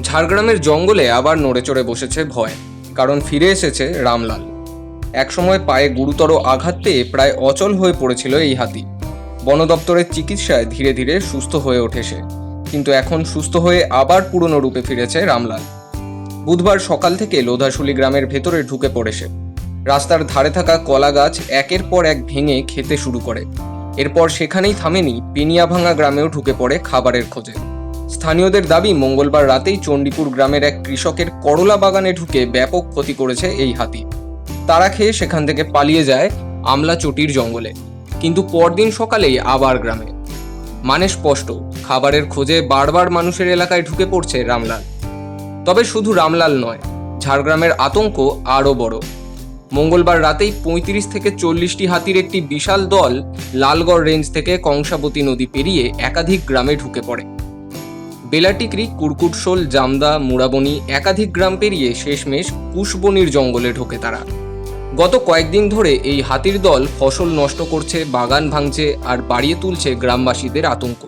ঝাড়গ্রামের জঙ্গলে আবার নড়েচড়ে বসেছে ভয়, কারণ ফিরে এসেছে রামলাল। একসময় পায়ে গুরুতর আঘাত পেয়ে প্রায় অচল হয়ে পড়েছিল এই হাতি। বন দপ্তরের চিকিৎসায় ধীরে ধীরে সুস্থ হয়ে ওঠে সে, কিন্তু এখন সুস্থ হয়ে আবার পুরনো রূপে ফিরেছে রামলাল। বুধবার সকাল থেকে লোধাশুলি গ্রামের ভেতরে ঢুকে পড়ে সে। রাস্তার ধারে থাকা কলা গাছ একের পর এক ভেঙে খেতে শুরু করে। এরপর সেখানেই থামেনি, পেনিয়াভাঙা গ্রামেও ঢুকে পড়ে খাবারের খোঁজে। স্থানীয়দের দাবি, মঙ্গলবার রাতেই চণ্ডীপুর গ্রামের এক কৃষকের করলা বাগানে ঢুকে ব্যাপক ক্ষতি করেছে এই হাতি। তারা খেয়ে সেখান থেকে পালিয়ে যায় আমলাচটির জঙ্গলে, কিন্তু পরদিন সকালেই আবার গ্রামে। মানে স্পষ্ট, খাবারের খোঁজে বারবার মানুষের এলাকায় ঢুকে পড়ছে রামলাল। তবে শুধু রামলাল নয়, ঝাড়গ্রামের আতঙ্ক আরও বড়। মঙ্গলবার রাতেই ৩৫ থেকে ৪০টি হাতির একটি বিশাল দল লালগড় রেঞ্জ থেকে কংসাবতী নদী পেরিয়ে একাধিক গ্রামে ঢুকে পড়ে। বেলাটিকরি, কুরকুটশোল, জামদা, মুড়াবনি একাধিক গ্রাম পেরিয়ে শেষমেশ কুশবনির জঙ্গলে ঢোকে তারা। গত কয়েকদিন ধরে এই হাতির দল ফসল নষ্ট করছে, বাগান ভাঙছে আর বাড়িয়ে তুলছে গ্রামবাসীদের আতঙ্ক।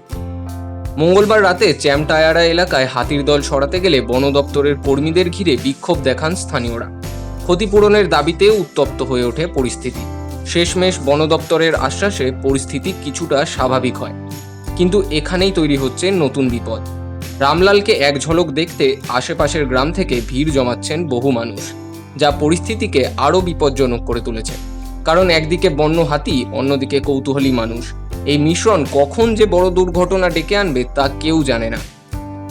মঙ্গলবার রাতে চ্যামটায়ারা এলাকায় হাতির দল সরাতে গেলে বন দপ্তরের কর্মীদের ঘিরে বিক্ষোভ দেখান স্থানীয়রা। ক্ষতিপূরণের দাবিতে উত্তপ্ত হয়ে ওঠে পরিস্থিতি। শেষমেশ বন দপ্তরের আশ্বাসে পরিস্থিতি কিছুটা স্বাভাবিক হয়, কিন্তু এখানেই তৈরি হচ্ছে নতুন বিপদ। রামলালকে এক ঝলক দেখতে আশেপাশের গ্রাম থেকে ভিড় জমাচ্ছেন বহু মানুষ, যা পরিস্থিতিকে আরও বিপজ্জনক করে তুলেছে। কারণ একদিকে বন্য হাতি, অন্যদিকে কৌতূহলী মানুষ। এই মিশ্রণ কখন যে বড় দুর্ঘটনা ডেকে আনবে তা কেউ জানে না।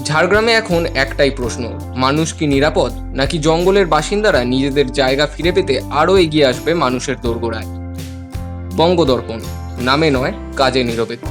ঝাড়গ্রামে এখন একটাই প্রশ্ন, মানুষ কি নিরাপদ, নাকি জঙ্গলের বাসিন্দারা নিজেদের জায়গা ফিরে পেতে আরও এগিয়ে আসবে মানুষের দোরগোড়ায়? বঙ্গদর্পণ, নামে নয় কাজে নিরপেক্ষ।